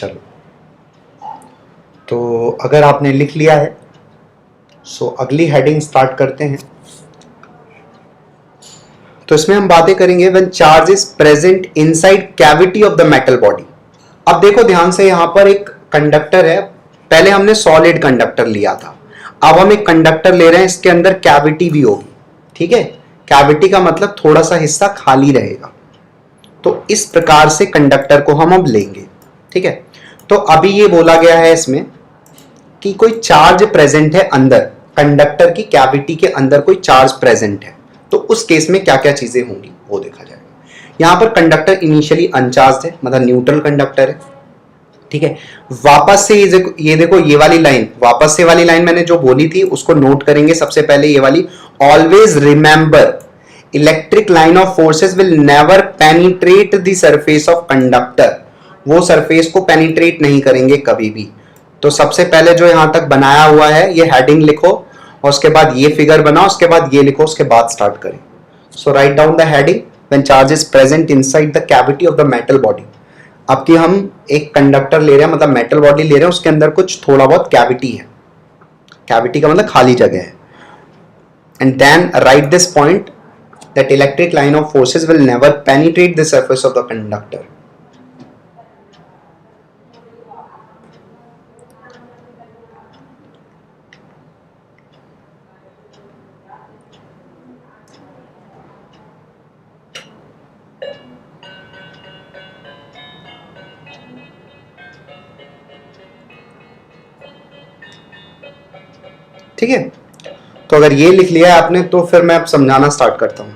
चलो, तो अगर आपने लिख लिया है सो अगली हेडिंग स्टार्ट करते हैं। तो इसमें हम बातें करेंगे when charge is present inside cavity of the metal body. अब देखो ध्यान से, यहां पर एक कंडक्टर है, पहले हमने सॉलिड कंडक्टर लिया था, अब हम एक कंडक्टर ले रहे हैं, इसके अंदर कैविटी भी होगी। ठीक है, कैविटी का मतलब थोड़ा सा हिस्सा खाली रहेगा। तो इस प्रकार से कंडक्टर को हम अब लेंगे। ठीक है, तो अभी ये बोला गया है इसमें कि कोई चार्ज प्रेजेंट है अंदर, कंडक्टर की कैविटी के अंदर कोई चार्ज प्रेजेंट है, तो उस केस में क्या क्या चीजें होंगी वो देखा जाएगा। यहां पर कंडक्टर इनिशियली अनचार्ज है, मतलब न्यूट्रल कंडक्टर है। ठीक है, वापस से ये देखो ये वाली लाइन, वापस से वाली लाइन मैंने जो बोली थी उसको नोट करेंगे। सबसे पहले ये वाली, always remember electric line of forces will never penetrate the surface of conductor. वो सरफेस को पेनिट्रेट नहीं करेंगे कभी भी। तो सबसे पहले जो यहां तक बनाया हुआ है ये हेडिंग लिखो, और उसके बाद ये फिगर बनाओ, उसके बाद ये लिखो, उसके बाद स्टार्ट करें। So write down the heading when charge is present inside the cavity of the metal body. अब कि हम एक कंडक्टर ले रहे हैं, मतलब मेटल बॉडी ले रहे हैं, उसके अंदर कुछ थोड़ा बहुत कैविटी है। कैविटी का मतलब खाली जगह है। And then write this point that electric line of forces will never penetrate the surface of the conductor. ठीक है, तो अगर ये लिख लिया है आपने तो फिर मैं अब समझाना स्टार्ट करता हूं।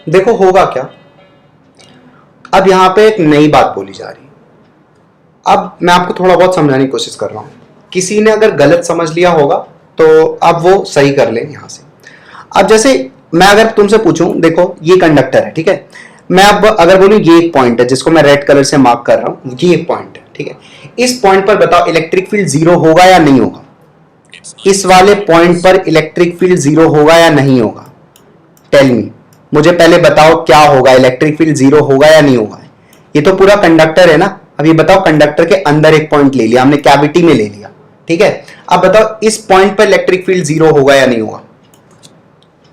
देखो होगा क्या, अब यहां पे एक नई बात बोली जा रही है। अब मैं आपको थोड़ा बहुत समझाने की कोशिश कर रहा हूं, किसी ने अगर गलत समझ लिया होगा तो अब वो सही कर ले यहां से। अब जैसे मैं अगर तुमसे पूछूं, देखो ये कंडक्टर है, ठीक है, मैं अब अगर बोलूं ये एक पॉइंट है जिसको मैं रेड कलर से मार्क कर रहा हूं, ये एक पॉइंट है। ठीक है, इस पॉइंट पर बताओ इलेक्ट्रिक फील्ड जीरो होगा या नहीं होगा? इस वाले पॉइंट पर इलेक्ट्रिक फील्ड जीरो होगा या नहीं होगा? टेल मी, मुझे पहले बताओ क्या होगा, इलेक्ट्रिक फील्ड जीरो होगा या नहीं होगा? ये तो पूरा कंडक्टर है ना। अब ये बताओ, कंडक्टर के अंदर एक पॉइंट ले लिया हमने, कैविटी में ले लिया। ठीक है, अब बताओ इस पॉइंट पर इलेक्ट्रिक फील्ड जीरो होगा या नहीं होगा?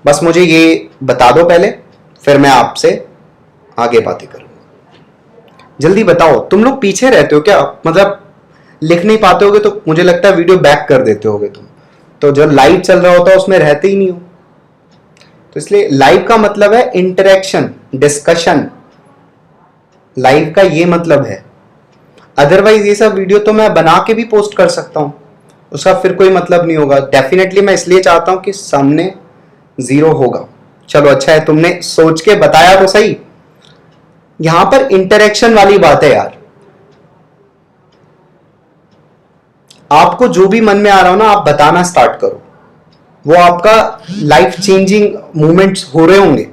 बस मुझे ये बता दो पहले, फिर मैं आपसे आगे बातें करूंगा। जल्दी बताओ, तुम लोग पीछे रहते हो क्या? मतलब लिख नहीं पाते होगे तो मुझे लगता है वीडियो बैक कर देते होगे तुम, तो जो लाइव चल रहा होता है उसमें रहते ही नहीं हो। तो इसलिए लाइव का मतलब है इंटरेक्शन, डिस्कशन, लाइव का ये मतलब है। अदरवाइज ये सब वीडियो तो मैं बना के भी पोस्ट कर सकता हूं, उसका फिर कोई मतलब नहीं होगा। डेफिनेटली मैं इसलिए चाहता हूं कि सामने जीरो होगा। चलो अच्छा है, तुमने सोच के बताया तो सही। यहां पर इंटरेक्शन वाली बात है यार, आपको जो भी मन में आ रहा हो ना आप बताना स्टार्ट करो, वो आपका लाइफ चेंजिंग मूवमेंट्स हो रहे होंगे।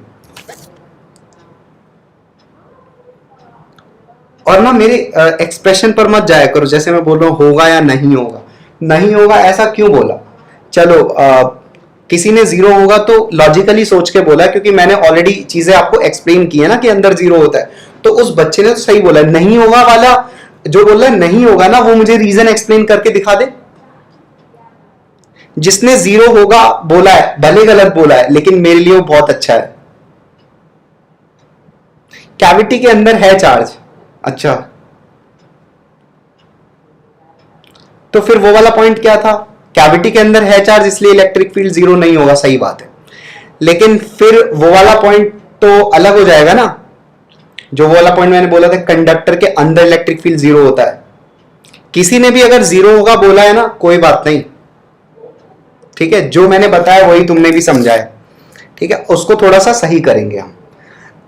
और ना मेरे एक्सप्रेशन पर मत जाया करो, जैसे मैं बोल रहा हूं होगा या नहीं होगा। नहीं होगा ऐसा क्यों बोला? चलो किसी ने जीरो होगा तो लॉजिकली सोच के बोला, क्योंकि मैंने ऑलरेडी चीजें आपको एक्सप्लेन की है ना कि अंदर जीरो होता है। तो उस बच्चे ने तो सही बोला। नहीं होगा वाला जो बोल रहा है नहीं होगा ना, वो मुझे रीजन एक्सप्लेन करके दिखा दे। जिसने जीरो होगा बोला है, भले गलत बोला है, लेकिन मेरे लिए वो बहुत अच्छा है। कैविटी के अंदर है चार्ज, अच्छा, तो फिर वो वाला पॉइंट क्या था? कैविटी के अंदर है चार्ज इसलिए इलेक्ट्रिक फील्ड जीरो नहीं होगा, सही बात है। लेकिन फिर वो वाला पॉइंट तो अलग हो जाएगा ना, जो वो वाला पॉइंट मैंने बोला था कंडक्टर के अंदर इलेक्ट्रिक फील्ड जीरो होता है। किसी ने भी अगर जीरो होगा बोला है ना, कोई बात नहीं, ठीक है, जो मैंने बताया वही तुमने भी समझा है। ठीक है, उसको थोड़ा सा सही करेंगे हम।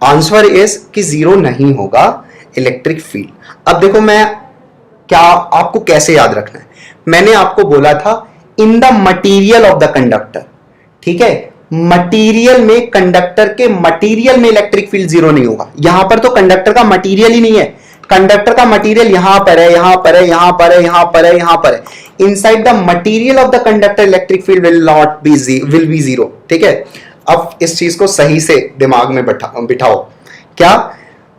आंसर इज कि जीरो नहीं होगा इलेक्ट्रिक फील्ड। अब देखो मैं क्या आपको कैसे याद रखना है, मैंने आपको बोला था in the material of the conductor. ठीक है, मटीरियल में, कंडक्टर के मटीरियल में इलेक्ट्रिक फील्ड जीरो नहीं होगा। यहां पर तो कंडक्टर का मटीरियल ही नहीं है, कंडक्टर का मटीरियल यहां पर है, यहां पर है, यहां पर है, यहां पर है, यहां पर है। Inside the material of the conductor electric field will be zero. ठीक है, अब इस चीज को सही से दिमाग में बिठाओ। क्या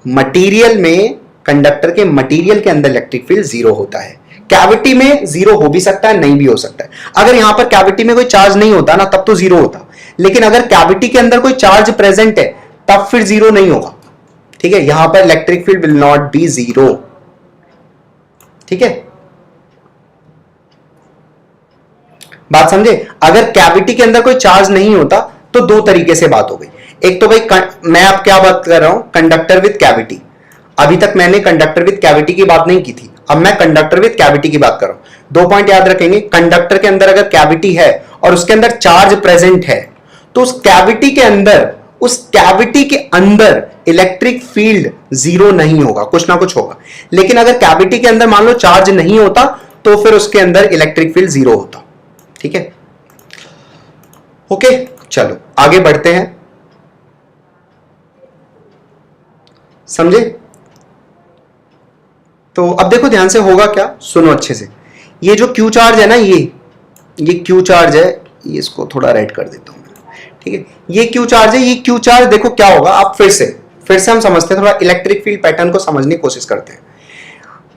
मटेरियल में, कंडक्टर के मटेरियल के अंदर इलेक्ट्रिक फील्ड जीरो होता है। कैविटी में जीरो हो भी सकता है, नहीं भी हो सकता है। अगर यहां पर कैविटी में कोई चार्ज नहीं होता ना तब तो जीरो होता, लेकिन अगर कैविटी के अंदर कोई चार्ज प्रेजेंट है तब फिर जीरो नहीं होगा। ठीक है, यहां पर electric field will not B zero. ठीक है, बात समझे? अगर कैविटी के अंदर कोई चार्ज नहीं होता तो दो तरीके से बात हो गई। एक तो भाई मैं अब क्या बात कर रहा हूं, कंडक्टर विद कैविटी। अभी तक मैंने कंडक्टर विद कैविटी की बात नहीं की थी, अब मैं कंडक्टर विद कैविटी की बात कर रहा हूं। दो पॉइंट याद रखेंगे, कंडक्टर के अंदर अगर कैविटी है और उसके अंदर चार्ज प्रेजेंट है तो उस कैविटी के अंदर इलेक्ट्रिक फील्ड जीरो नहीं होगा, कुछ ना कुछ होगा। लेकिन अगर कैविटी के अंदर मान लो चार्ज नहीं होता तो फिर उसके अंदर इलेक्ट्रिक फील्ड जीरो होता। ठीक है, ओके, चलो आगे बढ़ते हैं। समझे? तो अब देखो ध्यान से होगा क्या, सुनो अच्छे से। ये जो क्यू चार्ज है ना, ये क्यू चार्ज है, ये इसको थोड़ा रेड कर देता हूं। ठीक है, ये क्यू चार्ज है, ये क्यू चार्ज देखो क्या होगा। आप फिर से हम समझते हैं, थोड़ा इलेक्ट्रिक फील्ड पैटर्न को समझने की कोशिश करते हैं।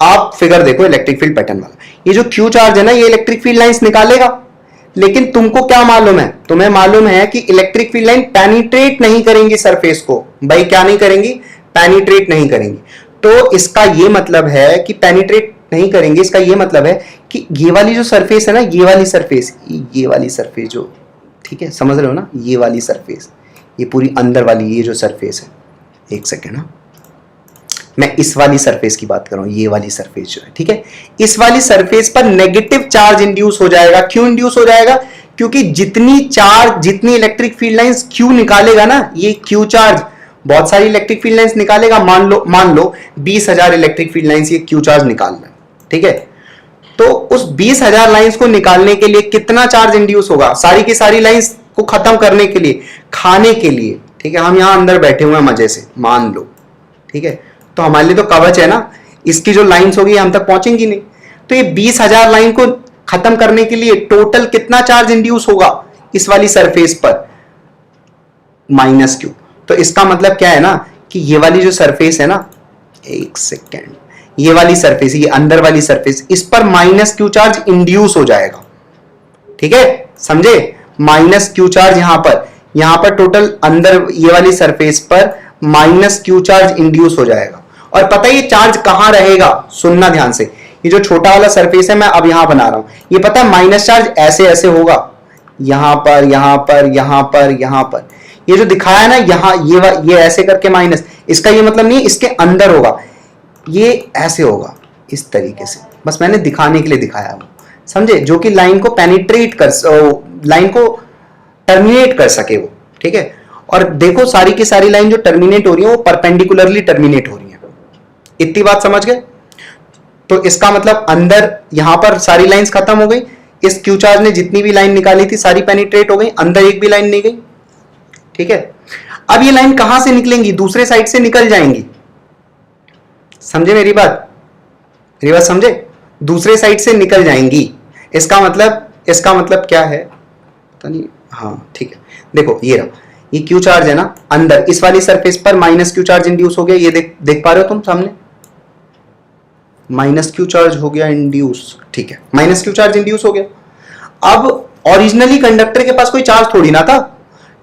आप फिगर देखो इलेक्ट्रिक फील्ड पैटर्न वाला, ये जो क्यू चार्ज है ना, ये इलेक्ट्रिक फील्ड लाइंस निकालेगा। लेकिन तुमको क्या मालूम है? तुम्हें मालूम है कि इलेक्ट्रिक फील्ड लाइन पेनिट्रेट नहीं करेंगी सरफेस को। भाई क्या नहीं करेंगी? पेनिट्रेट नहीं करेंगी। तो इसका ये मतलब है कि पेनिट्रेट नहीं करेंगे, इसका ये मतलब है कि ये वाली जो सरफेस है ना, ये वाली सरफेस जो, ठीक है, समझ रहे हो ना, ये वाली सरफेस, ये पूरी अंदर वाली ये जो सरफेस है, एक सेकेंड ना, मैं इस वाली सरफेस की बात कर रहा हूं, ये वाली सरफेस जो है, ठीक है, इस वाली सरफेस पर नेगेटिव चार्ज इंड्यूस हो जाएगा। क्यों इंड्यूस हो जाएगा? क्योंकि जितनी इलेक्ट्रिक फील्ड लाइंस क्यू निकालेगा ना, ये क्यू चार्ज बहुत सारी इलेक्ट्रिक फील्ड लाइंस निकालेगा। मान लो 20,000 इलेक्ट्रिक फील्ड लाइंस ये क्यू चार्ज निकाल रहा है। ठीक है, तो उस 20,000 लाइंस को निकालने के लिए कितना चार्ज इंड्यूस होगा? सारी की सारी लाइंस को खत्म करने के लिए, खाने के लिए। ठीक है, हम यहां अंदर बैठे हुए हैं मजे से, मान लो, ठीक है, तो हमारे लिए तो कवच है ना, इसकी जो लाइंस होगी हम तक पहुंचेंगी नहीं। तो ये 20,000 लाइन को खत्म करने के लिए टोटल कितना चार्ज इंड्यूस होगा इस वाली सरफेस पर? Minus Q. तो इसका मतलब क्या है ना कि ये वाली जो सरफेस है ना, एक सेकेंड, ये वाली सरफेस, ये अंदर वाली सरफेस, इस पर माइनस क्यू चार्ज इंड्यूस हो जाएगा। ठीक है, समझे? माइनस क्यू चार्ज यहां पर टोटल अंदर ये वाली सरफेस पर माइनस क्यू चार्ज इंड्यूस हो जाएगा। और पता है ये चार्ज कहां रहेगा? सुनना ध्यान से, ये जो छोटा वाला सरफेस है मैं अब यहां बना रहा हूं, ये पता है माइनस चार्ज ऐसे ऐसे होगा, यहां पर, यहां पर, यहां पर, यहां पर। ये जो दिखाया है ना यहां, ये ऐसे करके माइनस, इसका ये मतलब नहीं इसके अंदर होगा, ये ऐसे होगा इस तरीके से, बस मैंने दिखाने के लिए दिखाया वो, समझे? जो कि लाइन को पेनिट्रेट कर, लाइन को टर्मिनेट कर सके वो। ठीक है, और देखो सारी की सारी लाइन जो टर्मिनेट हो रही है वो परपेंडिकुलरली टर्मिनेट हो रही है। इतनी बात समझ गए? तो इसका मतलब अंदर यहां पर सारी लाइंस खत्म हो गई, इस क्यू चार्ज ने जितनी भी लाइन निकाली थी सारी पेनिट्रेट हो गई, अंदर एक भी लाइन नहीं गई। ठीक है, अब ये लाइन कहां से निकलेंगी? दूसरे साइड से निकल जाएंगी। समझे मेरी बात? समझे? दूसरे साइड से निकल जाएंगी। इसका मतलब क्या है पता नहीं। हाँ ठीक है, देखो ये रहा, ये क्यू चार्ज है ना, अंदर इस वाली सरफेस पर माइनस क्यू चार्ज इंड्यूस हो गया। ये देख पा रहे हो तुम सामने, माइनस क्यू चार्ज हो गया इंड्यूस। ठीक है, माइनस क्यू चार्ज इंड्यूस हो गया। अब ओरिजिनली कंडक्टर के पास कोई चार्ज थोड़ी ना था,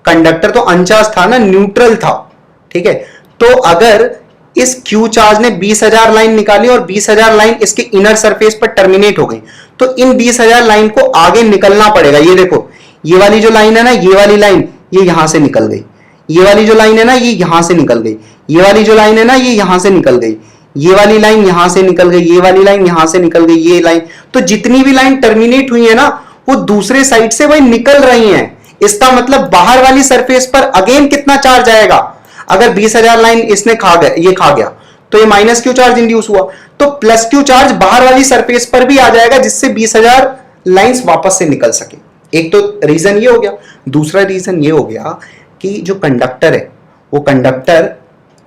कंडक्टर तो अनचार्ज था ना, न्यूट्रल था। ठीक है, तो अगर इस क्यू चार्ज ने 20,000 लाइन निकाली और 20,000 लाइन इसके इनर सरफेस पर टर्मिनेट हो गई, तो इन 20,000 लाइन को आगे निकलना पड़ेगा। ये देखो, ये वाली जो लाइन है ना, ये वाली लाइन ये यहां से निकल गई, ये वाली जो लाइन है ना ये यहां से निकल गई, ये वाली जो लाइन है ना ये यहां से निकल गई, ये वाली लाइन यहां से निकल गई, ये वाली लाइन यहां से निकल गई, ये लाइन, तो जितनी भी लाइन टर्मिनेट हुई है ना वो दूसरे साइड से वही निकल रही हैं। इसका मतलब बाहर वाली सरफेस पर अगेन कितना चार्ज आएगा? अगर 20,000 लाइन इसने खा गया तो ये माइनस क्यू चार्ज इंड्यूस हुआ, तो प्लस क्यू चार्ज बाहर वाली सरफेस पर भी आ जाएगा, जिससे 20,000 लाइंस वापस से निकल सके। एक तो रीजन ये हो गया। दूसरा रीजन ये हो गया कि जो कंडक्टर है वो कंडक्टर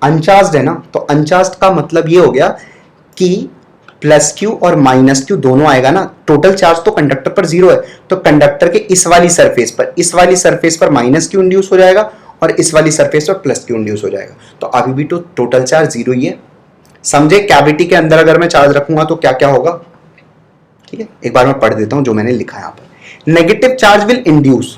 अनचार्ज्ड है ना, तो अनचार्ज्ड का मतलब ये हो गया कि प्लस क्यू और माइनस क्यू दोनों आएगा ना, टोटल चार्ज तो कंडक्टर पर जीरो है, तो कंडक्टर के इस वाली सरफेस पर माइनस क्यू इंड्यूस हो जाएगा और इस वाली सरफेस पर प्लस क्यू इंड्यूस हो जाएगा। तो अभी भी तो टोटल चार्ज जीरो ही है। समझे, कैविटी के अंदर अगर मैं चार्ज रखूंगा तो क्या क्या होगा। ठीक है, एक बार मैं पढ़ देता हूं जो मैंने लिखा है यहां पर। Negative charge will induce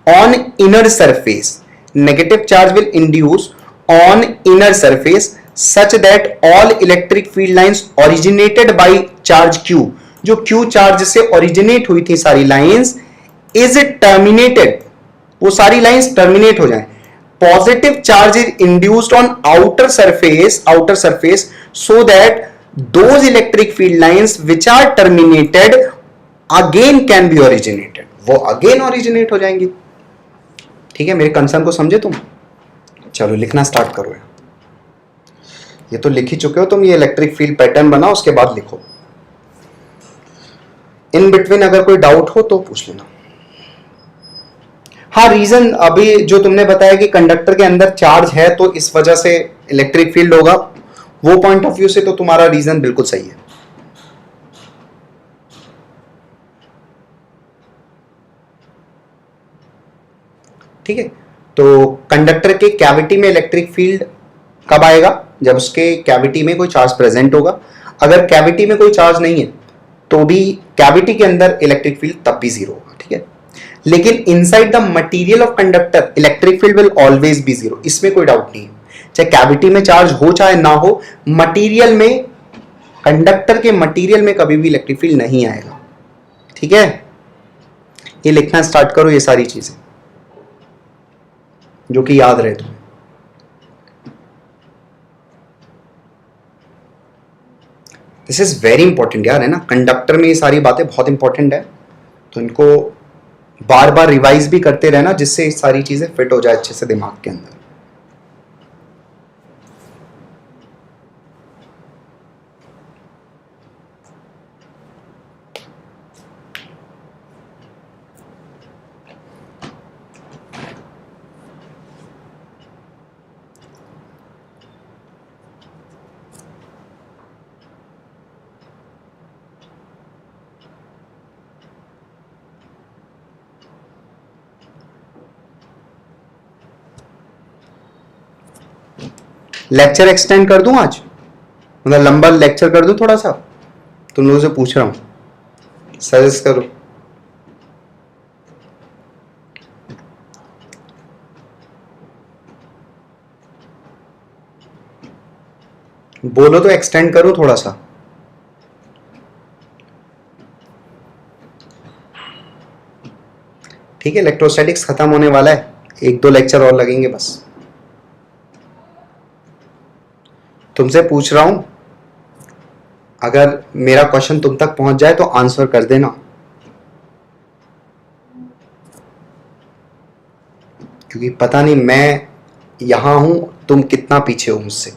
on inner surface, negative charge will induce on inner surface such that all electric field lines originated by charge Q, जो Q चार्ज से ओरिजिनेट हुई थी सारी लाइंस, इज टर्मिनेटेड, वो सारी लाइंस टर्मिनेट हो जाएं। Positive charge is induced on outer surface so that those electric field lines which are terminated again can be originated, वो अगेन ओरिजिनेट हो जाएंगी। ठीक है, मेरे कंसर्न को समझे तुम। चलो लिखना स्टार्ट करो। ये तो लिख ही चुके हो तुम, ये इलेक्ट्रिक फील्ड पैटर्न बनाओ, उसके बाद लिखो। इन बिटवीन अगर कोई डाउट हो तो पूछ लेना। हाँ, रीजन अभी जो तुमने बताया कि कंडक्टर के अंदर चार्ज है तो इस वजह से इलेक्ट्रिक फील्ड होगा, वो पॉइंट ऑफ व्यू से तो तुम्हारा रीजन बिल्कुल सही है। ठीक है, तो कंडक्टर के कैविटी में इलेक्ट्रिक फील्ड कब आएगा, जब उसके कैविटी में कोई चार्ज प्रेजेंट होगा। अगर कैविटी में कोई चार्ज नहीं है तो भी कैविटी के अंदर इलेक्ट्रिक फील्ड तब भी जीरो होगा। ठीक है, लेकिन inside the material of conductor electric field will always be zero, इसमें कोई डाउट नहीं है। चाहे कैविटी में चार्ज हो चाहे ना हो, मटेरियल में, कंडक्टर के मटेरियल में कभी भी इलेक्ट्रिक फील्ड नहीं आएगा। ठीक है, ये लिखना स्टार्ट करो, ये सारी चीजें जो कि याद रहे तुम्हें। दिस इज वेरी इंपॉर्टेंट यार, है ना, कंडक्टर में ये सारी बातें बहुत इंपॉर्टेंट है, तो इनको बार बार रिवाइज भी करते रहना जिससे ये सारी चीजें फिट हो जाए अच्छे से दिमाग के अंदर। लेक्चर एक्सटेंड कर दूं आज, मतलब लंबा लेक्चर कर दूं थोड़ा सा, तुम लोगों से पूछ रहा हूं, सजेस्ट करो। बोलो तो एक्सटेंड करो थोड़ा सा। ठीक है, इलेक्ट्रोस्टैटिक्स खत्म होने वाला है, एक दो लेक्चर और लगेंगे बस। तुमसे पूछ रहा हूं, अगर मेरा क्वेश्चन तुम तक पहुंच जाए तो आंसर कर देना, क्योंकि पता नहीं मैं यहां हूं तुम कितना पीछे हो मुझसे।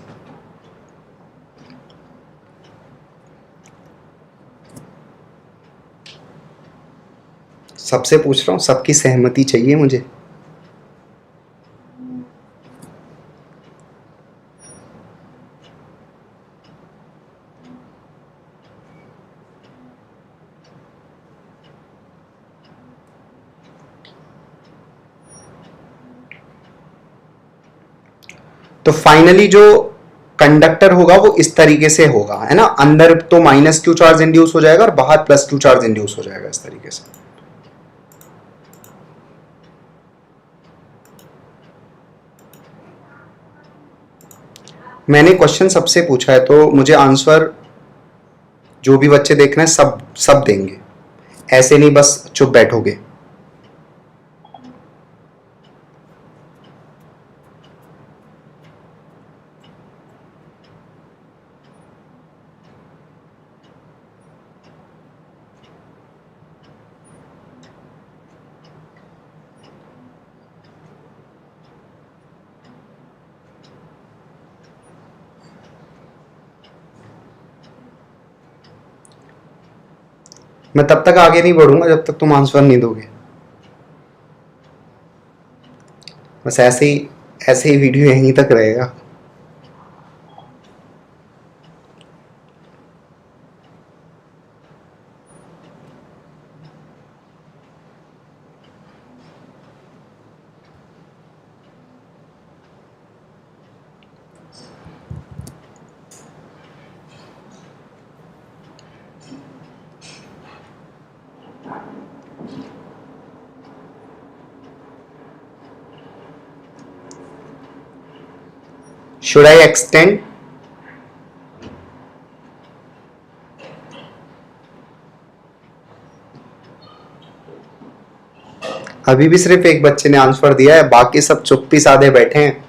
सबसे पूछ रहा हूं, सबकी सहमति चाहिए मुझे। तो फाइनली जो कंडक्टर होगा वो इस तरीके से होगा, है ना, अंदर तो माइनस क्यू चार्ज इंड्यूस हो जाएगा और बाहर प्लस क्यू चार्ज इंड्यूस हो जाएगा इस तरीके से। मैंने क्वेश्चन सबसे पूछा है तो मुझे आंसर जो भी बच्चे देख रहे हैं सब सब देंगे, ऐसे नहीं बस चुप बैठोगे। मैं तब तक आगे नहीं बढ़ूंगा जब तक तुम आंसर नहीं दोगे। बस ऐसे ही वीडियो यहीं तक रहेगा। Should I extend? अभी भी सिर्फ एक बच्चे ने आंसर दिया है, बाकी सब चुप्पी साधे बैठे हैं।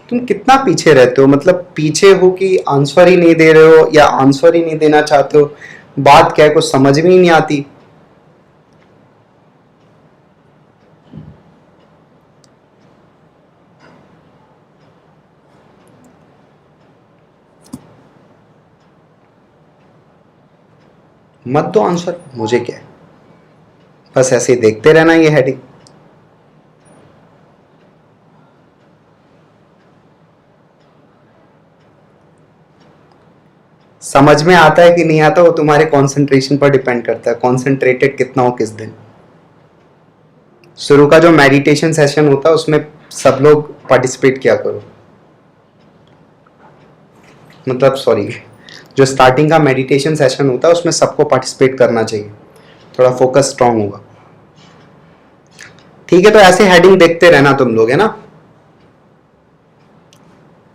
तुम कितना पीछे रहते हो? मतलब पीछे हो कि आंसर ही नहीं दे रहे हो या आंसर ही नहीं देना चाहते हो? बात क्या है, कुछ समझ में ही नहीं आती। मत दो आंसर, मुझे क्या है, बस ऐसे ही देखते रहना ये हेडिंग। समझ में आता है कि नहीं आता वो तुम्हारे कंसंट्रेशन पर डिपेंड करता है, कंसंट्रेटेड कितना हो किस दिन। शुरू का जो मेडिटेशन सेशन होता है उसमें सब लोग पार्टिसिपेट किया करो। मतलब सॉरी, जो स्टार्टिंग का मेडिटेशन सेशन होता है उसमें सबको पार्टिसिपेट करना चाहिए, थोड़ा फोकस स्ट्रांग होगा। ठीक है, तो ऐसे हेडिंग देखते रहना तुम लोग, है ना।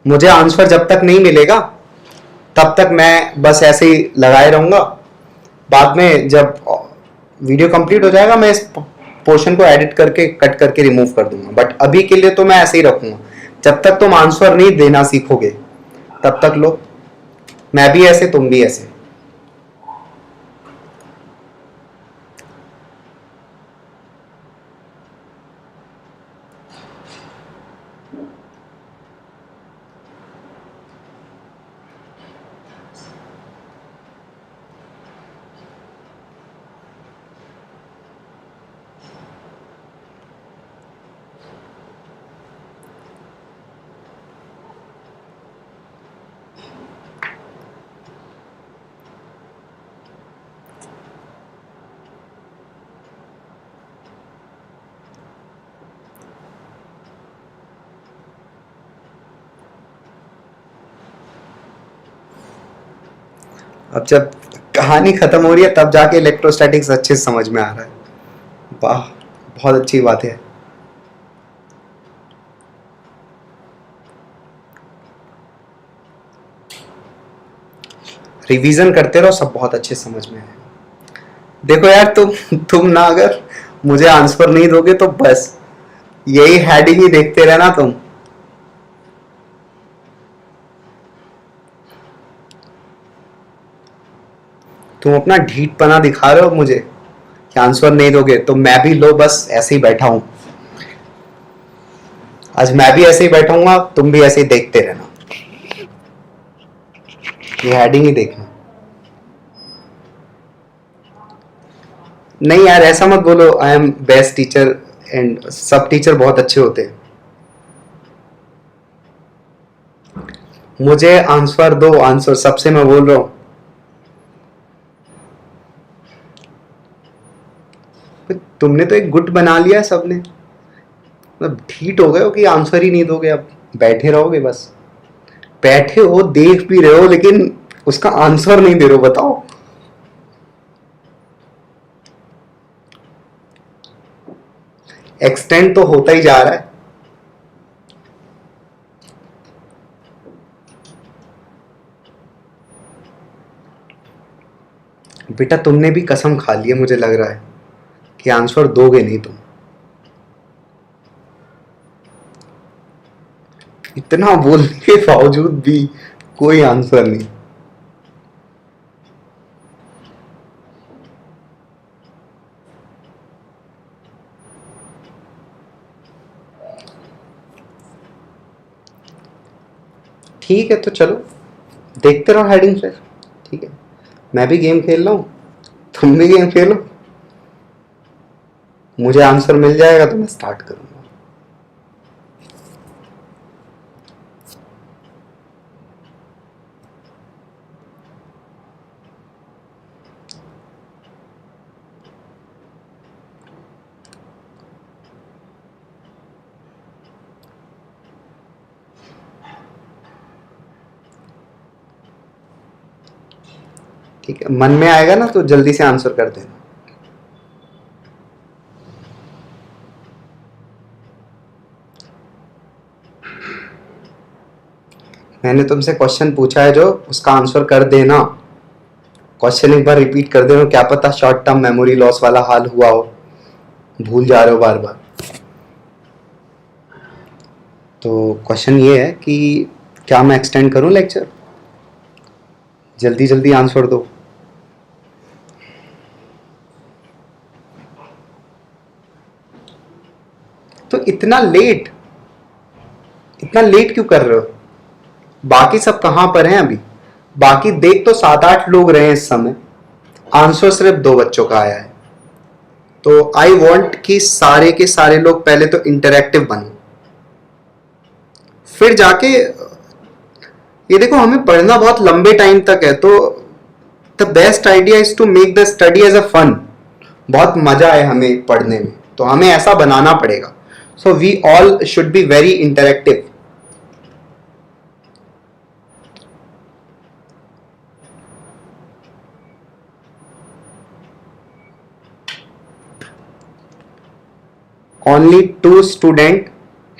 मुझे आंसर जब तक नहीं मिलेगा तब तक मैं बस ऐसे ही लगाए रहूंगा। बाद में जब वीडियो कंप्लीट हो जाएगा मैं इस पोर्शन को एडिट करके कट करके रिमूव कर दूंगा, बट अभी के लिए तो मैं ऐसे ही रखूंगा। जब तक तुम आंसर नहीं देना सीखोगे तब तक लो, मैं भी ऐसे तुम भी ऐसे। अब जब कहानी खत्म हो रही है तब जाके इलेक्ट्रोस्टैटिक्स अच्छे से समझ में आ रहा है। वाह, बहुत अच्छी बात है। रिवीजन करते रहो, सब बहुत अच्छे समझ में आए। देखो यार, तुम ना अगर मुझे आंसर नहीं दोगे तो बस यही हेडिंग ही देखते रहना तुम अपना ढीठपना दिखा रहे हो मुझे कि आंसर नहीं दोगे, तो मैं भी लो बस ऐसे ही बैठा हूं। आज मैं भी ऐसे ही बैठाऊंगा, तुम भी ऐसे ही देखते रहना, ये हेडिंग ही देखना। नहीं यार, ऐसा मत बोलो I am best teacher, and सब टीचर बहुत अच्छे होते हैं। मुझे आंसर दो, आंसर सबसे मैं बोल रहा हूं। तुमने तो एक गुट बना लिया है सबने, मतलब ढीठ हो गए हो कि आंसर ही नहीं दोगे, अब बैठे रहोगे बस। बैठे हो, देख भी रहे हो, लेकिन उसका आंसर नहीं दे रहे हो, बताओ। एक्सटेंड तो होता ही जा रहा है। बेटा तुमने भी कसम खा ली है, मुझे लग रहा है कि आंसर दोगे नहीं तुम। इतना बोलने के बावजूद भी कोई आंसर नहीं। ठीक है, तो चलो देखते रहो हेडिंग फिर। ठीक है, मैं भी गेम खेल रहा हूँ, तुम भी गेम खेलो। मुझे आंसर मिल जाएगा तो मैं स्टार्ट करूंगा। ठीक है, मन में आएगा ना तो जल्दी से आंसर कर देना। मैंने तुमसे क्वेश्चन पूछा है जो, उसका आंसर कर देना। क्वेश्चन एक बार रिपीट कर देना, क्या पता शॉर्ट टर्म मेमोरी लॉस वाला हाल हुआ हो, भूल जा रहे हो बार बार। तो क्वेश्चन ये है कि क्या मैं एक्सटेंड करूं लेक्चर? जल्दी जल्दी आंसर दो। तो इतना लेट क्यों कर रहे हो? बाकी सब कहां पर हैं अभी? बाकी देख तो 7-8 लोग रहे हैं इस समय, आंसर सिर्फ 2 बच्चों का आया है। तो आई वॉन्ट कि सारे के सारे लोग पहले तो इंटरेक्टिव बनो, फिर जाके ये देखो, हमें पढ़ना बहुत लंबे टाइम तक है, तो the best idea is to make the study as a fun. बहुत मजा है हमें पढ़ने में, तो हमें ऐसा बनाना पड़ेगा। So we all should be very interactive. Only 2 student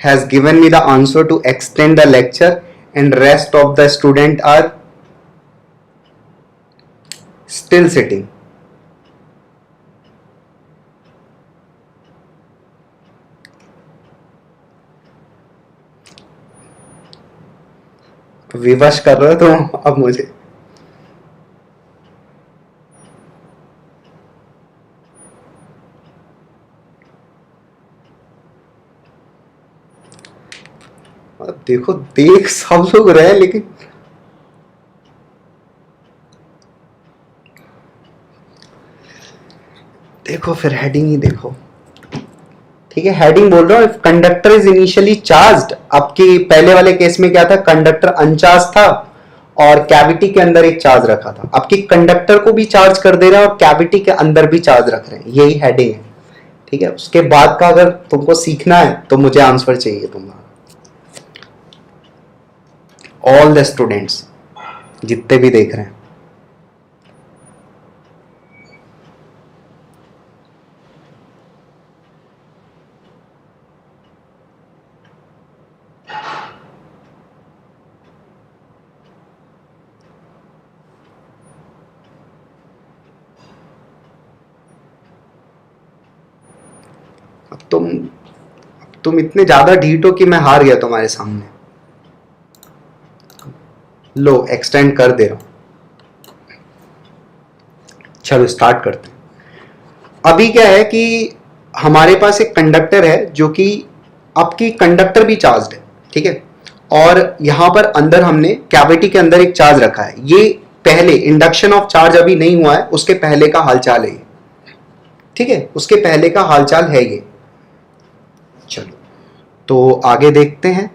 has given me the answer to extend the lecture, and rest of the student are still sitting. विवश कर रहे हो तुम अब मुझे। अब देखो, देख सब लोग रहे, लेकिन देखो फिर हेडिंग ही देखो। ठीक है, हेडिंग बोल रहा हूं, कंडक्टर इज इनिशियली चार्ज्ड। आपकी पहले वाले केस में क्या था? कंडक्टर अनचार्ज था और कैविटी के अंदर एक चार्ज रखा था। आपकी कंडक्टर को भी चार्ज कर दे रहा है और कैविटी के अंदर भी चार्ज रख रहे हैं, यही हेडिंग है। ठीक है, उसके बाद का अगर तुमको सीखना है तो मुझे आंसर चाहिए तुम्हारा। ऑल द स्टूडेंट्स जितने भी देख रहे हैं, अब तुम इतने ज्यादा ढीठ हो कि मैं हार गया तुम्हारे सामने। लो एक्सटेंड कर दे रहा हूं। चलो स्टार्ट करते हैं। अभी क्या है कि हमारे पास एक कंडक्टर है जो कि आपकी कंडक्टर भी चार्ज है। ठीक है, और यहां पर अंदर हमने कैविटी के अंदर एक चार्ज रखा है। ये पहले इंडक्शन ऑफ चार्ज अभी नहीं हुआ है, उसके पहले का हालचाल है ये। ठीक है, उसके पहले का हालचाल है ये। चलो तो आगे देखते हैं।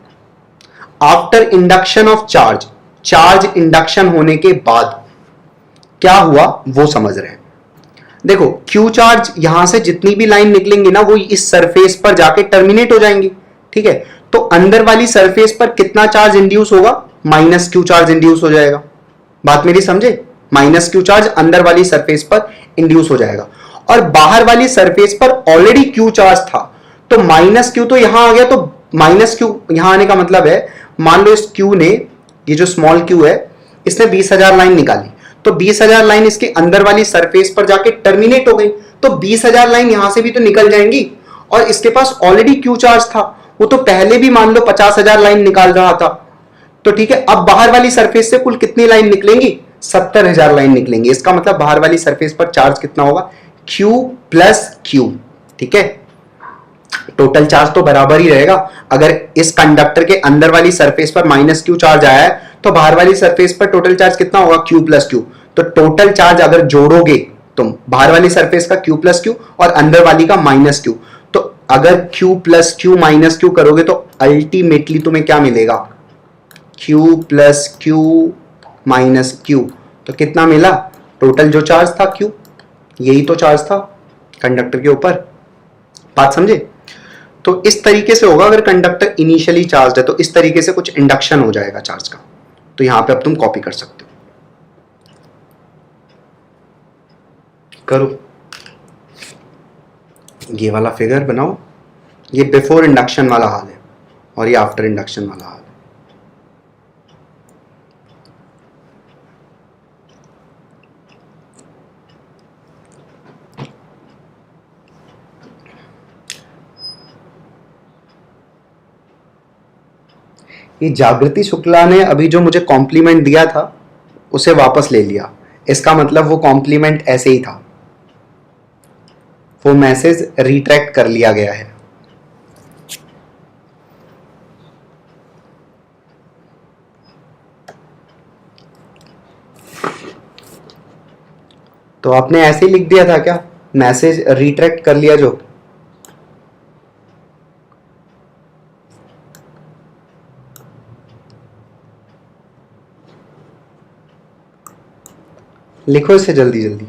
After induction of charge, charge induction होने के बाद क्या हुआ वो समझ रहे हैं। देखो क्यू चार्ज यहां से जितनी भी लाइन निकलेंगी ना, वो इस सरफेस पर जाके टर्मिनेट हो जाएंगी। ठीक है, तो अंदर वाली सरफेस पर कितना चार्ज इंड्यूस होगा? माइनस क्यू चार्ज इंड्यूस हो जाएगा। बात मेरी समझे? माइनस क्यू चार्ज अंदर वाली सरफेस पर इंड्यूस हो जाएगा, और बाहर वाली सरफेस पर ऑलरेडी क्यू चार्ज था, तो माइनस क्यू तो यहां आ गया। तो माइनस क्यू यहां आने का मतलब है, मान लो इस क्यू ने, ये जो स्मॉल क्यू है, इसने 20,000 लाइन निकाली, तो 20,000 लाइन इसके अंदर वाली सरफेस पर जाके टर्मिनेट हो गई, तो 20,000 लाइन यहां से भी तो निकल जाएंगी। और इसके पास ऑलरेडी क्यू चार्ज था, वो तो पहले भी मान लो 50,000 लाइन निकाल रहा था। तो ठीक है, अब बाहर वाली सरफेस से कुल कितनी लाइन निकलेंगी? 70,000 लाइन निकलेंगी। इसका मतलब बाहर वाली सरफेस पर चार्ज कितना होगा? Q plus Q। ठीक है, टोटल चार्ज तो बराबर ही रहेगा। अगर इस कंडक्टर के अंदर वाली सरफेस पर माइनस क्यू चार्ज आया है, तो बाहर वाली सरफेस पर टोटल चार्ज कितना होगा? Q plus Q। तो टोटल चार्ज अगर जोड़ोगे तुम, बाहर वाली सरफेस का Q प्लस Q और अंदर वाली का माइनस Q, तो अगर Q plus Q minus Q करोगे तो अल्टीमेटली तुम्हें क्या मिलेगा? Q plus Q minus Q। तो कितना मिला? टोटल जो चार्ज था Q, यही तो चार्ज था कंडक्टर के ऊपर। बात समझे? तो इस तरीके से होगा। अगर कंडक्टर इनिशियली चार्ज है तो इस तरीके से कुछ इंडक्शन हो जाएगा चार्ज का। तो यहां पे अब तुम कॉपी कर सकते हो। करो, ये वाला फिगर बनाओ, ये बिफोर इंडक्शन वाला हाल है और ये आफ्टर इंडक्शन वाला हाल है। ये जागृति शुक्ला ने अभी जो मुझे कॉम्प्लीमेंट दिया था उसे वापस ले लिया, इसका मतलब वो कॉम्प्लीमेंट ऐसे ही था, वो मैसेज रिट्रैक्ट कर लिया गया है। तो आपने ऐसे ही लिख दिया था क्या, मैसेज रिट्रैक्ट कर लिया जो? लिखो इसे जल्दी जल्दी।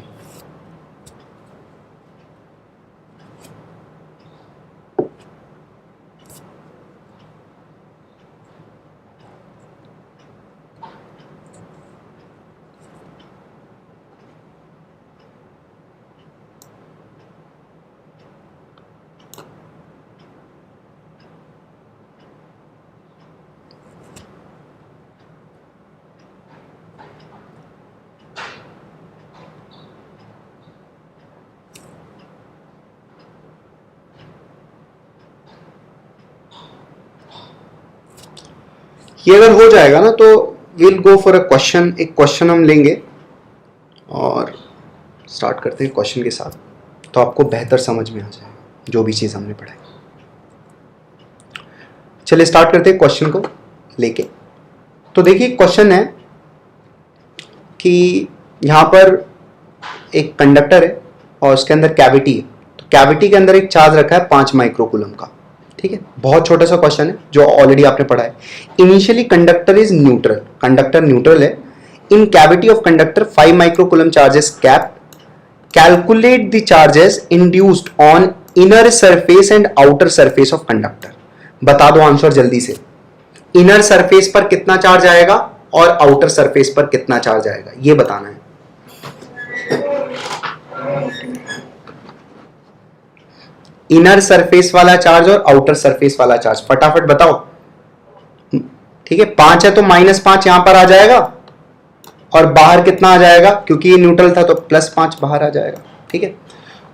ये अगर हो जाएगा ना तो will go for a question, एक क्वेश्चन हम लेंगे और स्टार्ट करते हैं क्वेश्चन के साथ, तो आपको बेहतर समझ में आ जाएगा जो भी चीज़ हमने पढ़ाई। चलिए स्टार्ट करते हैं क्वेश्चन को लेके। तो देखिए क्वेश्चन है कि यहाँ पर एक कंडक्टर है और उसके अंदर कैविटी है, तो कैविटी के अंदर एक चार्ज रखा है 5 माइक्रोकूलम का, ठीक है। बहुत छोटा सा क्वेश्चन है जो ऑलरेडी आपने पढ़ा है। Initially conductor is neutral, conductor neutral है। In cavity of conductor 5 microcoulomb charges kept, calculate the charges induced on inner surface and outer surface of conductor. बता दो आंसर जल्दी से, इनर सरफेस पर कितना चार्ज आएगा और आउटर सरफेस पर कितना चार्ज आएगा, ये बताना है। इनर सरफेस वाला चार्ज और आउटर सरफेस वाला चार्ज फटाफट बताओ, ठीक है। 5 है तो -5 यहां पर आ जाएगा और बाहर कितना आ जाएगा, क्योंकि ये न्यूट्रल था तो +5 बाहर आ जाएगा, ठीक है।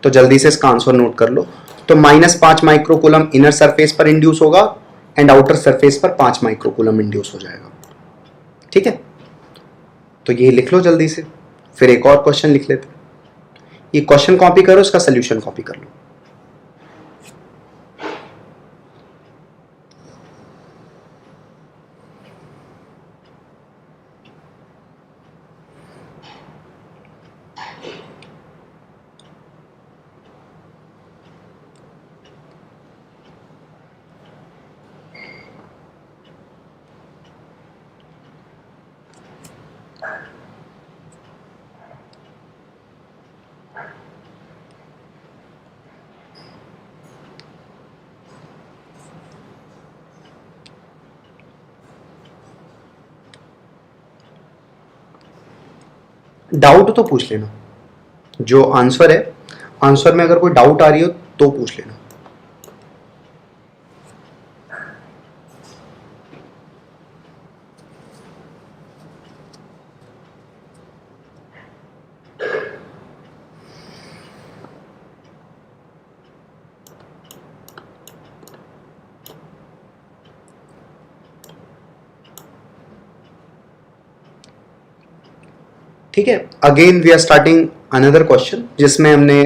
तो जल्दी से इसका आंसर नोट कर लो। तो -5 माइक्रोकूलम इनर सरफेस पर इंड्यूस होगा एंड आउटर सरफेस पर 5 माइक्रोकूलम इंड्यूस हो जाएगा, ठीक है। तो ये लिख लो जल्दी से, फिर एक और क्वेश्चन लिख लेते। ये क्वेश्चन कॉपी करो, इसका सोल्यूशन कॉपी कर लो। डाउट तो पूछ लेना, जो आंसर है आंसर में अगर कोई डाउट आ रही हो तो पूछ लेना। ठीक है, again we are starting another question जिसमें हमने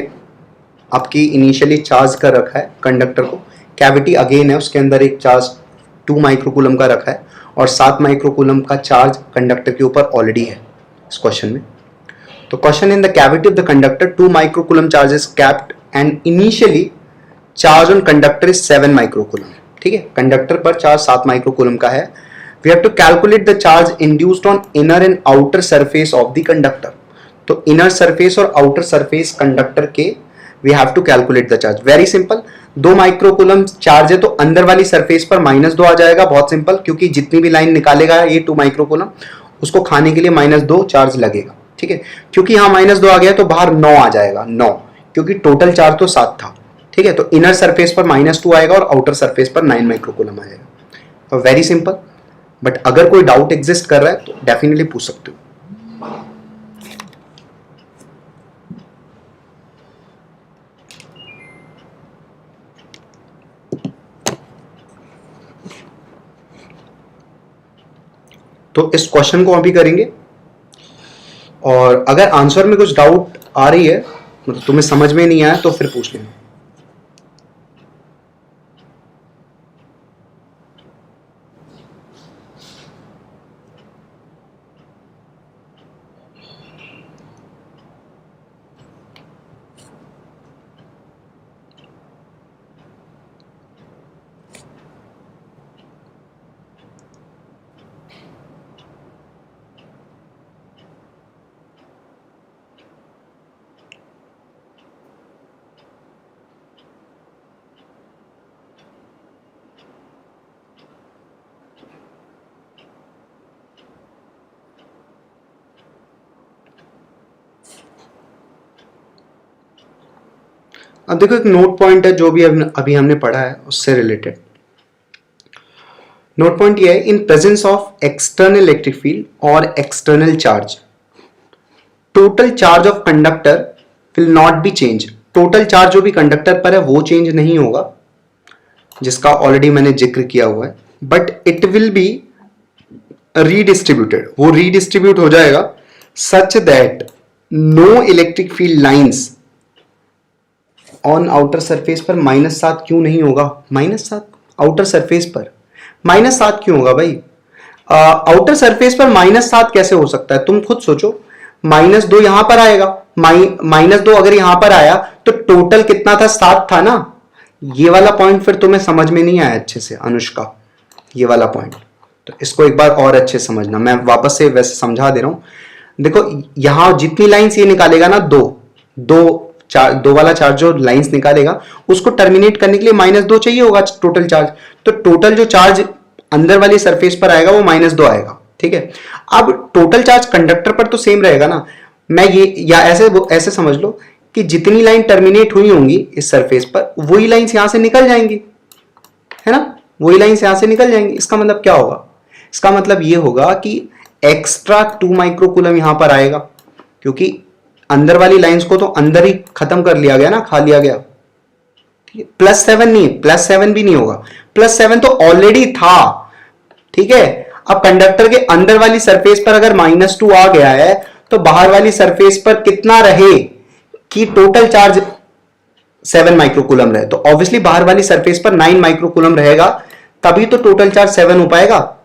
आपकी इनिशियली चार्ज कर रखा है कंडक्टर को, कैविटी अगेन है, उसके अंदर एक चार्ज 2 माइक्रोकूलम का रखा है और 7 माइक्रोकूलम का चार्ज कंडक्टर के ऊपर ऑलरेडी है इस क्वेश्चन में। तो question, in the cavity of the conductor 2 microcoulomb charge is capped and initially charge on conductor is 7 microcoulomb, ठीक है। कंडक्टर पर चार्ज 7 माइक्रोकूलम का है। We have to calculate the charge induced on inner and outer surface of the conductor. तो inner surface और outer surface conductor के we have to calculate the charge. Very simple. 2 microcoulomb charge है तो अंदर वाली surface पर -2 आ जाएगा, बहुत सिंपल, क्योंकि जितनी भी लाइन निकालेगा ये 2 माइक्रोकूलम उसको खाने के लिए -2 चार्ज लगेगा, ठीक है, क्योंकि यहां -2 आ गया तो बाहर 9 आ जाएगा, 9, क्योंकि टोटल चार्ज तो 7 था। ठीक है, तो इनर सरफेस पर -2 आएगा और आउटर सरफेस पर 9 माइक्रोकूलम आएगा। Very simple. बट अगर कोई डाउट एग्जिस्ट कर रहा है तो डेफिनेटली पूछ सकते हो। तो इस क्वेश्चन को अभी करेंगे, और अगर आंसर में कुछ डाउट आ रही है, मतलब तुम्हें समझ में नहीं आया, तो फिर पूछ लेना। अब देखो, एक नोट पॉइंट है जो भी अभी हमने पढ़ा है उससे रिलेटेड। नोट पॉइंट ये है, in presence of external electric field और external charge, total charge of conductor will not be change. Total charge जो भी कंडक्टर पर है वो चेंज नहीं होगा, जिसका ऑलरेडी मैंने जिक्र किया हुआ है, but it will be redistributed, वो रीडिस्ट्रीब्यूट हो जाएगा such that no electric field lines on outer surface पर -7 क्यों नहीं होगा? -7 आउटर सरफेस पर -7 क्यों होगा भाई? आउटर सरफेस पर -7 कैसे हो सकता है? तुम खुद सोचो, -2 यहां पर आएगा, -2 अगर यहां पर आया तो टोटल कितना था? 7 था ना। ये वाला पॉइंट फिर तुम्हें समझ में नहीं आया अच्छे से अनुष्का, ये वाला पॉइंट। तो इसको एक बार और अच्छे से समझना, मैं वापस से वैसे समझा दे रहा हूं। देखो, यहां जितनी लाइंस ये निकालेगा ना, दो दो दो वाला चार्ज जो लाइंस निकालेगा, उसको टर्मिनेट करने के लिए -2 चाहिए होगा टोटल चार्ज। तो टोटल जो चार्ज अंदर वाली सरफेस पर आएगा वो -2 आएगा। ठीक है, अब टोटल चार्ज कंडक्टर पर तो सेम रहेगा ना। मैं ये, या ऐसे ऐसे समझ लो कि जितनी लाइन टर्मिनेट हुई होंगी इस सरफेस पर, वही लाइंस यहां से निकल जाएंगी, है ना, वही लाइंस यहां से निकल जाएंगी। इसका मतलब क्या होगा? इसका मतलब ये होगा कि एक्स्ट्रा 2 माइक्रोकूलम यहां पर आएगा, क्योंकि अंदर वाली लाइंस को तो अंदर ही खत्म कर लिया गया ना, खा लिया गया। ठीक है, +7 नहीं, +7 भी नहीं होगा, +7 तो ऑलरेडी था। ठीक है, अब कंडक्टर के अंदर वाली सरफेस पर अगर -2 आ गया है, तो बाहर वाली सरफेस पर कितना रहे कि टोटल चार्ज 7 माइक्रोकूलम रहे? तो ऑब्वियसली बाहर वाली सरफेस पर 9 माइक्रोकूलम रहेगा, तभी तो टोटल चार्ज 7 हो पाएगा।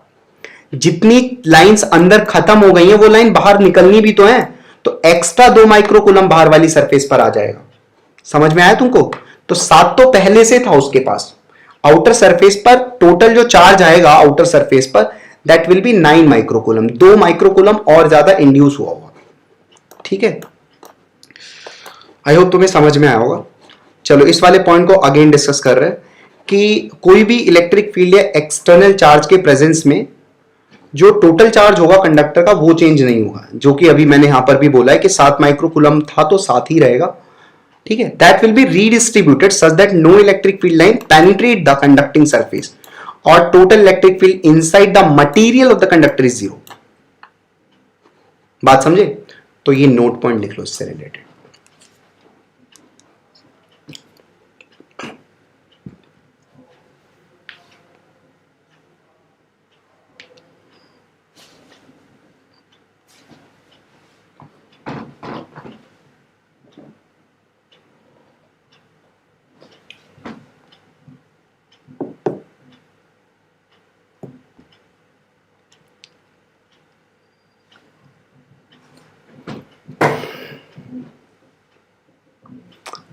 जितनी लाइंस अंदर खत्म हो गई हैं, वो लाइन बाहर निकलनी भी तो है, तो एक्स्ट्रा 2 माइक्रोकूलम बाहर वाली सरफेस पर आ जाएगा। समझ में आया तुमको? तो 7 तो पहले से था उसके पास। आउटर सरफेस पर टोटल जो चार्ज आएगा आउटर सरफेस पर, that will B 9 microcoulomb, 2 microcoulomb और ज्यादा इंड्यूस हुआ होगा। ठीक है, आई होप तुम्हें समझ में आया होगा। चलो, इस वाले पॉइंट को अगेन डिस्कस कर रहे हैं कि कोई भी इलेक्ट्रिक फील्ड या एक्सटर्नल चार्ज के प्रेजेंस में जो टोटल चार्ज होगा कंडक्टर का वो चेंज नहीं होगा, जो कि अभी मैंने यहां पर भी बोला है कि 7 माइक्रोकूलम था तो 7 ही रहेगा। ठीक है, that will be redistributed such that no electric field line penetrate the conducting surface और total electric field inside the material of the conductor is 0। बात समझे? तो ये नोट पॉइंट लिख लो इससे रिलेटेड।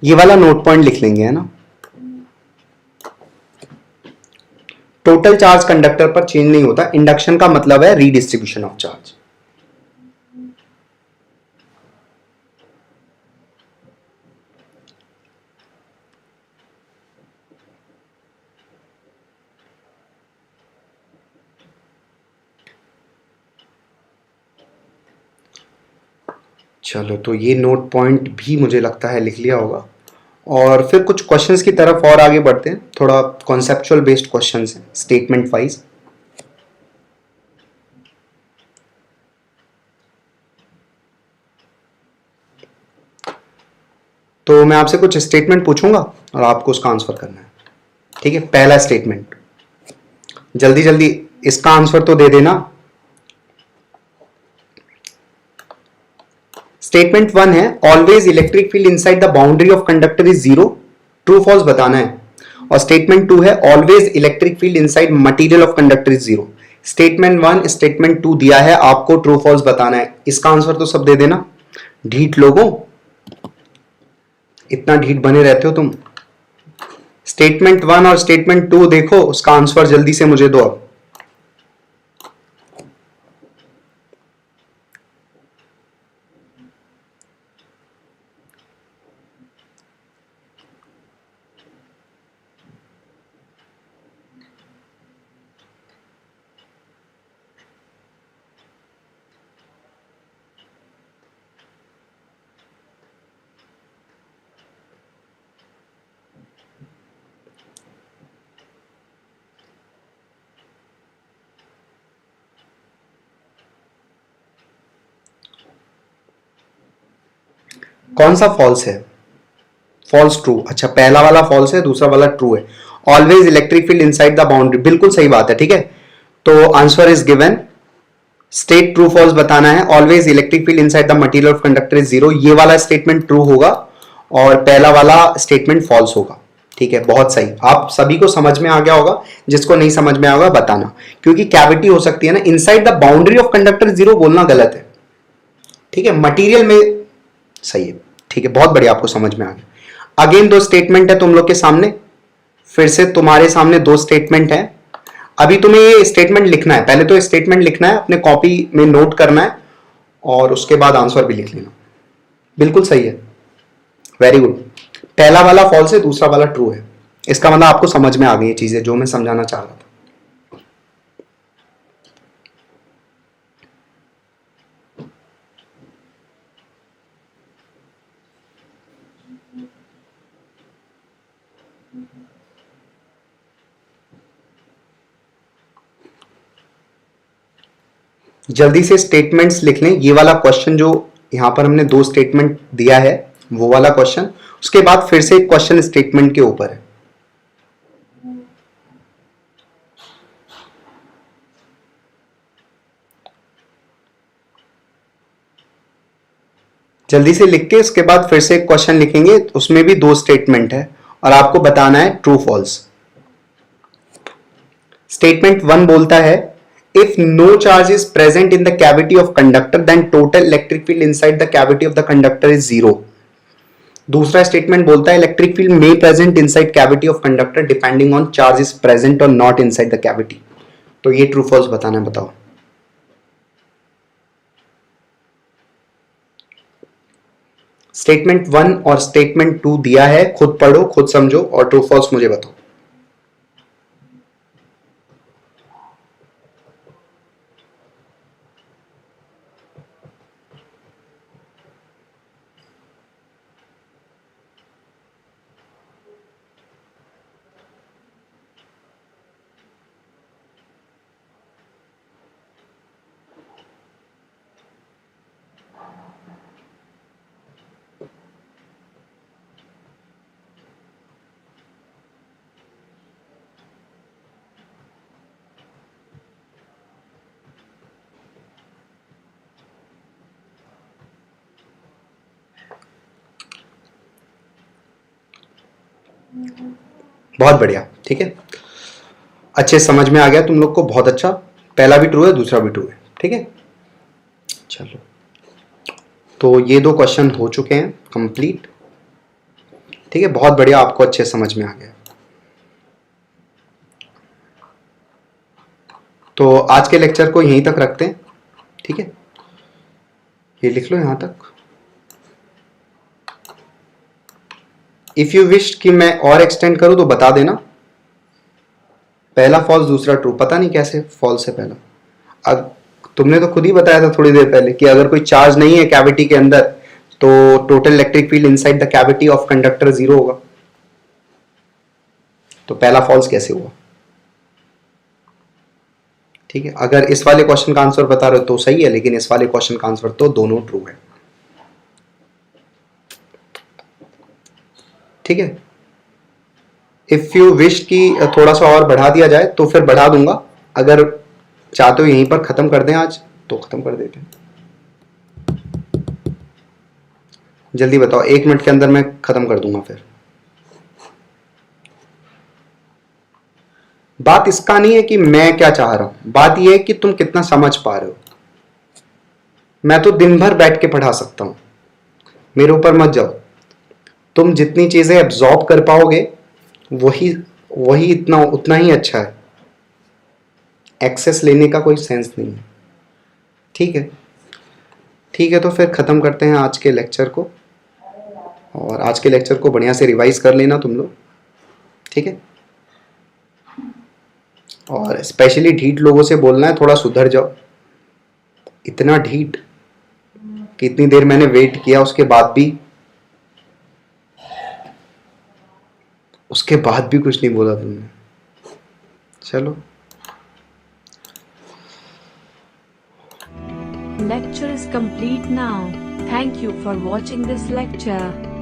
ये वाला नोट पॉइंट लिख लेंगे, है ना। टोटल चार्ज कंडक्टर पर चेंज नहीं होता, इंडक्शन का मतलब है रीडिस्ट्रीब्यूशन ऑफ चार्ज। चलो, तो ये नोट पॉइंट भी मुझे लगता है लिख लिया होगा। और फिर कुछ क्वेश्चंस की तरफ और आगे बढ़ते हैं, थोड़ा कॉन्सेप्चुअल बेस्ड क्वेश्चंस हैं स्टेटमेंट वाइज। तो मैं आपसे कुछ स्टेटमेंट पूछूंगा और आपको उसका आंसर करना है, ठीक है। पहला स्टेटमेंट, जल्दी जल्दी इसका आंसर तो दे देना। स्टेटमेंट 1 है, always electric field inside the boundary of conductor is zero, true false बताना है। और स्टेटमेंट 2 है, always electric field inside material of conductor is zero. Statement 1 statement 2 दिया है, आपको ट्रू फॉल्स बताना है। इसका आंसर तो सब दे देना। ढीठ लोगों, इतना ढीठ बने रहते हो तुम। स्टेटमेंट 1 और स्टेटमेंट 2 देखो, उसका आंसर जल्दी से मुझे दो अब। कौन सा फॉल्स है? False true. अच्छा, पहला वाला फॉल्स है, दूसरा वाला ट्रू है। Always electric field inside the boundary, बिल्कुल सही बात है, ठीक है। तो answer is given. State true false बताना है। Always electric field inside the material of conductor is zero, ये वाला स्टेटमेंट ट्रू होगा और पहला वाला स्टेटमेंट फॉल्स होगा, ठीक है। बहुत सही, आप सभी को समझ में आ गया होगा। जिसको नहीं समझ में आएगा बताना, क्योंकि कैविटी हो सकती है ना। Inside the boundary of conductor zero बोलना गलत है, ठीक है। मटेरियल में सही है, ठीक है। बहुत बढ़िया, आपको समझ में आ गया। अगेन दो स्टेटमेंट है तुम लोग के सामने, फिर से तुम्हारे सामने दो स्टेटमेंट है। अभी तुम्हें ये स्टेटमेंट लिखना है, पहले तो स्टेटमेंट लिखना है, अपने कॉपी में नोट करना है और उसके बाद आंसर भी लिख लेना। बिल्कुल सही है, वेरी गुड। पहला वाला फॉल्स है, दूसरा वाला ट्रू है। इसका मतलब आपको समझ में आ गई ये चीजें जो मैं समझाना चाह रहा था। जल्दी से स्टेटमेंट्स लिख लें। ये वाला क्वेश्चन जो यहां पर हमने दो स्टेटमेंट दिया है, वो वाला क्वेश्चन, उसके बाद फिर से एक क्वेश्चन स्टेटमेंट के ऊपर है। जल्दी से लिख के उसके बाद फिर से एक क्वेश्चन लिखेंगे, उसमें भी दो स्टेटमेंट है और आपको बताना है ट्रू फॉल्स। स्टेटमेंट 1 बोलता है, if no charge is present in the cavity of conductor then total electric field inside the cavity of the conductor is zero. दूसरा स्टेटमेंट बोलता है, electric field may present inside cavity of conductor depending on charge is present और not inside the cavity. तो ये true false बताना है, बताओ। Statement 1 और स्टेटमेंट 2 दिया है, खुद पढ़ो, खुद समझो और ट्रू फॉल्स मुझे बताओ। बहुत बढ़िया, ठीक है। अच्छे समझ में आ गया तुम लोग को, बहुत अच्छा। पहला भी ट्रू है, दूसरा भी ट्रू है, ठीक है। चलो, तो ये दो क्वेश्चन हो चुके हैं कंप्लीट, ठीक है। बहुत बढ़िया, आपको अच्छे समझ में आ गया। तो आज के लेक्चर को यहीं तक रखते हैं, ठीक है। ये लिख लो यहां तक। इफ यू विश कि मैं और एक्सटेंड करूं तो बता देना। पहला फॉल्स, दूसरा ट्रू, पता नहीं कैसे फॉल्स है पहला। अब तुमने तो खुद ही बताया था थोड़ी देर पहले कि अगर कोई चार्ज नहीं है कैविटी के अंदर तो total electric field inside the cavity of conductor 0 होगा। तो पहला फॉल्स कैसे हुआ? ठीक है, अगर इस वाले क्वेश्चन का आंसर बता रहे हो तो सही है, लेकिन इस वाले क्वेश्चन का आंसर तो दोनों ट्रू है। ठीक है, इफ यू विश कि थोड़ा सा और बढ़ा दिया जाए तो फिर बढ़ा दूंगा, अगर चाहते हो यहीं पर खत्म कर दें आज तो खत्म कर देते हैं। जल्दी बताओ, 1 मिनट के अंदर मैं खत्म कर दूंगा। फिर बात इसका नहीं है कि मैं क्या चाह रहा हूं, बात यह है कि तुम कितना समझ पा रहे हो। मैं तो दिन भर बैठ के पढ़ा सकता हूं, मेरे ऊपर मत जाओ। तुम जितनी चीजें एब्जॉर्ब कर पाओगे वही वही इतना उतना ही अच्छा है। एक्सेस लेने का कोई सेंस नहीं है। ठीक है, ठीक है, तो फिर ख़त्म करते हैं आज के लेक्चर को, और आज के लेक्चर को बढ़िया से रिवाइज कर लेना तुम लोग। ठीक है, और स्पेशली ढीठ लोगों से बोलना है थोड़ा सुधर जाओ। इतना ढीठ कि इतनी देर मैंने वेट किया, उसके बाद भी कुछ नहीं बोला तुमने। चलो, Lecture is complete now. Thank you for watching this lecture.